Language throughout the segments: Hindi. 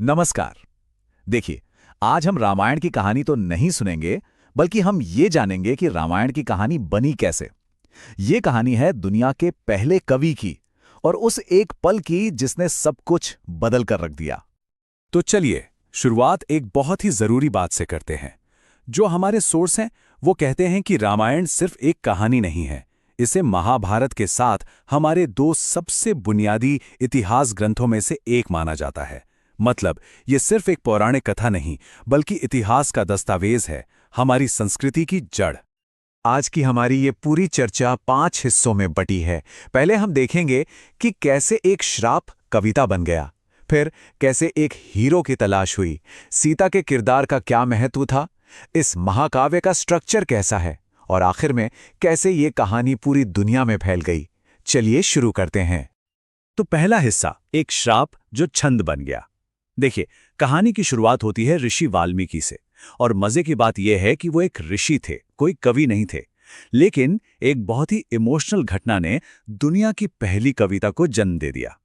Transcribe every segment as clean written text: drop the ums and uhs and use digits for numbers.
नमस्कार। देखिए, आज हम रामायण की कहानी तो नहीं सुनेंगे, बल्कि हम ये जानेंगे कि रामायण की कहानी बनी कैसे। ये कहानी है दुनिया के पहले कवि की और उस एक पल की जिसने सब कुछ बदल कर रख दिया। तो चलिए शुरुआत एक बहुत ही जरूरी बात से करते हैं। जो हमारे सोर्स हैं वो कहते हैं कि रामायण सिर्फ एक कहानी नहीं है। इसे महाभारत के साथ हमारे दो सबसे बुनियादी इतिहास ग्रंथों में से एक माना जाता है। मतलब ये सिर्फ एक पौराणिक कथा नहीं, बल्कि इतिहास का दस्तावेज है, हमारी संस्कृति की जड़। आज की हमारी ये पूरी चर्चा 5 हिस्सों में बटी है। पहले हम देखेंगे कि कैसे एक श्राप कविता बन गया, फिर कैसे एक हीरो की तलाश हुई, सीता के किरदार का क्या महत्व था, इस महाकाव्य का स्ट्रक्चर कैसा है, और आखिर में कैसे ये कहानी पूरी दुनिया में फैल गई। चलिए शुरू करते हैं। तो पहला हिस्सा, एक श्राप जो छंद बन गया। देखिए, कहानी की शुरुआत होती है ऋषि वाल्मीकि से, और मजे की बात यह है कि वो एक ऋषि थे, कोई कवि नहीं थे। लेकिन एक बहुत ही इमोशनल घटना ने दुनिया की पहली कविता को जन्म दे दिया।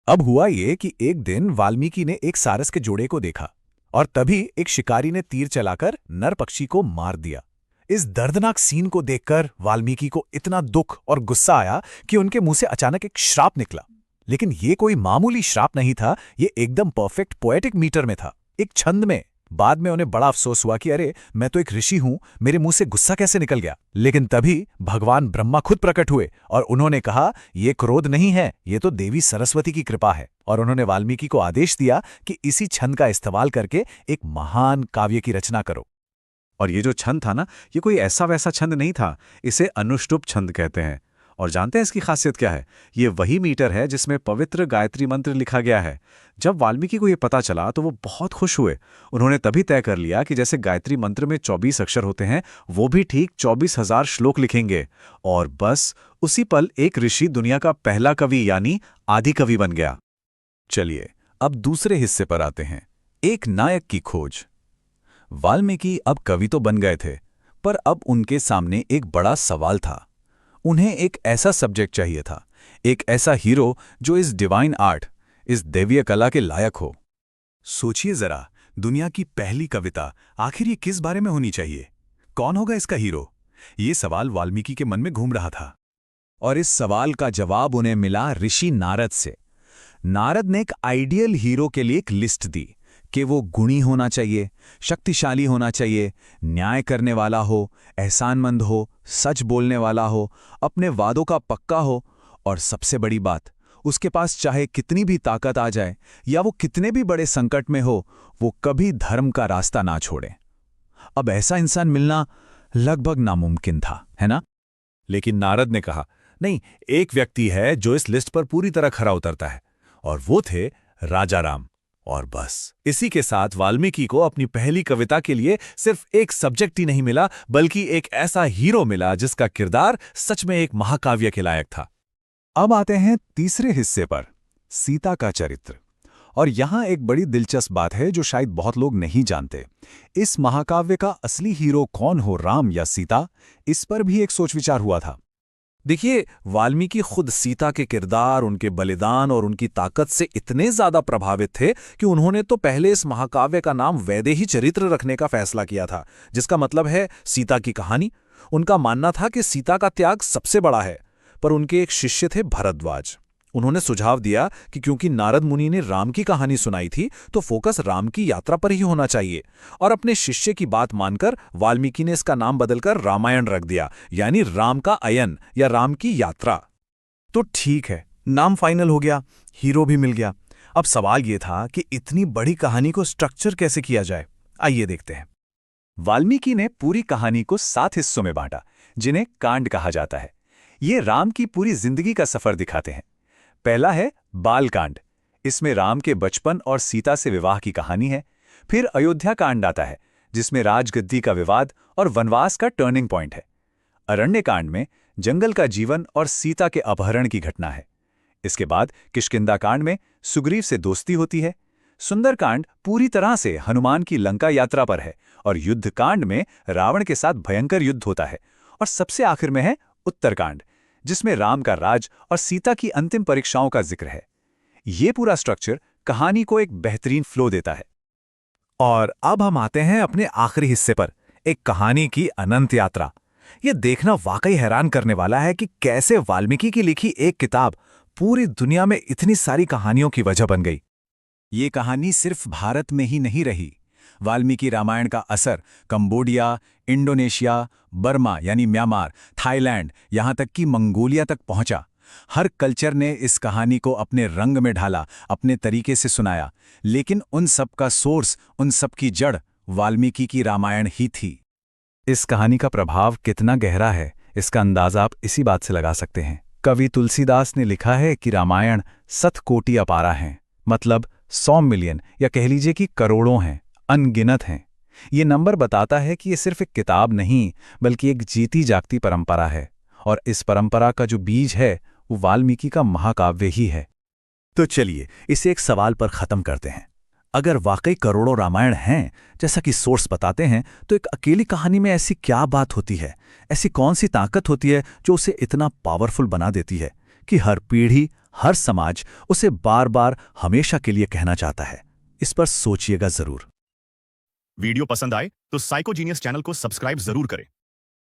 अब हुआ ये कि एक दिन वाल्मीकि ने एक सारस के जोड़े को देखा और तभी एक शिकारी ने तीर चलाकर नर पक्षी को मार दिया। इस दर्दनाक सीन को देखकर वाल्मीकि को इतना दुख और गुस्सा आया कि उनके मुंह से अचानक एक श्राप निकला। लेकिन ये कोई मामूली श्राप नहीं था, ये एकदम परफेक्ट पोएटिक मीटर में था, एक छंद में। बाद में उन्हें बड़ा अफसोस हुआ कि अरे, मैं तो एक ऋषि हूं, मेरे मुंह से गुस्सा कैसे निकल गया। लेकिन तभी भगवान ब्रह्मा खुद प्रकट हुए और उन्होंने कहा, ये क्रोध नहीं है, ये तो देवी सरस्वती की कृपा है। और उन्होंने वाल्मीकि को आदेश दिया कि इसी छंद का इस्तेमाल करके एक महान काव्य की रचना करो। और ये जो छंद था ना, ये कोई ऐसा वैसा छंद नहीं था, इसे अनुष्टुप छंद कहते हैं। और जानते हैं इसकी खासियत क्या है? ये वही मीटर है जिसमें पवित्र गायत्री मंत्र लिखा गया है। जब वाल्मीकि को ये पता चला तो वो बहुत खुश हुए। उन्होंने तभी तय कर लिया कि जैसे गायत्री मंत्र में 24 अक्षर होते हैं, वो भी ठीक 24,000 श्लोक लिखेंगे। और बस उसी पल एक ऋषि दुनिया का पहला कवि यानी आदि कवि बन गया। चलिए अब दूसरे हिस्से पर आते हैं, एक नायक की खोज। वाल्मीकि अब कवि तो बन गए थे, पर अब उनके सामने एक बड़ा सवाल था। उन्हें एक ऐसा सब्जेक्ट चाहिए था, एक ऐसा हीरो जो इस डिवाइन आर्ट, इस दैवीय कला के लायक हो। सोचिए जरा, दुनिया की पहली कविता, आखिर ये किस बारे में होनी चाहिए? कौन होगा इसका हीरो? ये सवाल वाल्मीकि के मन में घूम रहा था। और इस सवाल का जवाब उन्हें मिला ऋषि नारद से। नारद ने एक आइडियल हीरो के लिए एक लिस्ट दी कि वो गुणी होना चाहिए, शक्तिशाली होना चाहिए, न्याय करने वाला हो, एहसानमंद हो, सच बोलने वाला हो, अपने वादों का पक्का हो, और सबसे बड़ी बात, उसके पास चाहे कितनी भी ताकत आ जाए या वो कितने भी बड़े संकट में हो, वो कभी धर्म का रास्ता ना छोड़े। अब ऐसा इंसान मिलना लगभग नामुमकिन था, है ना? लेकिन नारद ने कहा, नहीं, एक व्यक्ति है जो इस लिस्ट पर पूरी तरह खरा उतरता है, और वो थे राजा राम। और बस इसी के साथ वाल्मीकि को अपनी पहली कविता के लिए सिर्फ एक सब्जेक्ट ही नहीं मिला, बल्कि एक ऐसा हीरो मिला जिसका किरदार सच में एक महाकाव्य के लायक था। अब आते हैं तीसरे हिस्से पर, सीता का चरित्र। और यहां एक बड़ी दिलचस्प बात है जो शायद बहुत लोग नहीं जानते। इस महाकाव्य का असली हीरो कौन हो, राम या सीता? इस पर भी एक सोच विचार हुआ था। देखिए, वाल्मीकि खुद सीता के किरदार, उनके बलिदान और उनकी ताकत से इतने ज्यादा प्रभावित थे कि उन्होंने तो पहले इस महाकाव्य का नाम वैदेही चरित्र रखने का फैसला किया था, जिसका मतलब है सीता की कहानी। उनका मानना था कि सीता का त्याग सबसे बड़ा है। पर उनके एक शिष्य थे भरद्वाज। उन्होंने सुझाव दिया कि क्योंकि नारद मुनि ने राम की कहानी सुनाई थी, तो फोकस राम की यात्रा पर ही होना चाहिए। और अपने शिष्य की बात मानकर वाल्मीकि ने इसका नाम बदलकर रामायण रख दिया, यानी राम का अयन या राम की यात्रा। तो ठीक है, नाम फाइनल हो गया, हीरो भी मिल गया। अब सवाल यह था कि इतनी बड़ी कहानी को स्ट्रक्चर कैसे किया जाए। आइए देखते हैं। वाल्मीकि ने पूरी कहानी को 7 हिस्सों में बांटा, जिन्हें कांड कहा जाता है। ये राम की पूरी जिंदगी का सफर दिखाते हैं। पहला है बालकांड। इसमें राम के बचपन और सीता से विवाह की कहानी है। फिर अयोध्या कांड आता है, जिसमें राजगद्दी का विवाद और वनवास का टर्निंग पॉइंट है। अरण्य कांड में जंगल का जीवन और सीता के अपहरण की घटना है। इसके बाद किष्किंधा कांड में सुग्रीव से दोस्ती होती है। सुंदरकांड पूरी तरह से हनुमान की लंका यात्रा पर है, और युद्ध कांड में रावण के साथ भयंकर युद्ध होता है। और सबसे आखिर में है उत्तरकांड, जिसमें राम का राज और सीता की अंतिम परीक्षाओं का जिक्र है। ये पूरा स्ट्रक्चर कहानी को एक बेहतरीन फ्लो देता है। और अब हम आते हैं अपने आखिरी हिस्से पर, एक कहानी की अनंत यात्रा। यह देखना वाकई हैरान करने वाला है कि कैसे वाल्मीकि की लिखी एक किताब पूरी दुनिया में इतनी सारी कहानियों की वजह बन गई। ये कहानी सिर्फ भारत में ही नहीं रही। वाल्मीकि रामायण का असर कंबोडिया, इंडोनेशिया, बर्मा यानी म्यांमार, थाईलैंड, यहाँ तक कि मंगोलिया तक पहुंचा। हर कल्चर ने इस कहानी को अपने रंग में ढाला, अपने तरीके से सुनाया, लेकिन उन सब का सोर्स, उन सब की जड़ वाल्मीकि की रामायण ही थी। इस कहानी का प्रभाव कितना गहरा है, इसका अंदाजा आप इसी बात से लगा सकते हैं। कवि तुलसीदास ने लिखा है कि रामायण 7 कोटि अपारा हैं, मतलब 100 मिलियन या कह लीजिए कि करोड़ों हैं, अनगिनत हैं। ये नंबर बताता है कि ये सिर्फ एक किताब नहीं, बल्कि एक जीती जागती परंपरा है, और इस परंपरा का जो बीज है वो वाल्मीकि का महाकाव्य ही है। तो चलिए इसे एक सवाल पर खत्म करते हैं। अगर वाकई करोड़ों रामायण हैं, जैसा कि सोर्स बताते हैं, तो एक अकेली कहानी में ऐसी क्या बात होती है, ऐसी कौन सी ताकत होती है जो उसे इतना पावरफुल बना देती है कि हर पीढ़ी, हर समाज उसे बार बार हमेशा के लिए कहना चाहता है? इस पर सोचिएगा जरूर। वीडियो पसंद आए तो साइकोजीनियस चैनल को सब्सक्राइब जरूर करें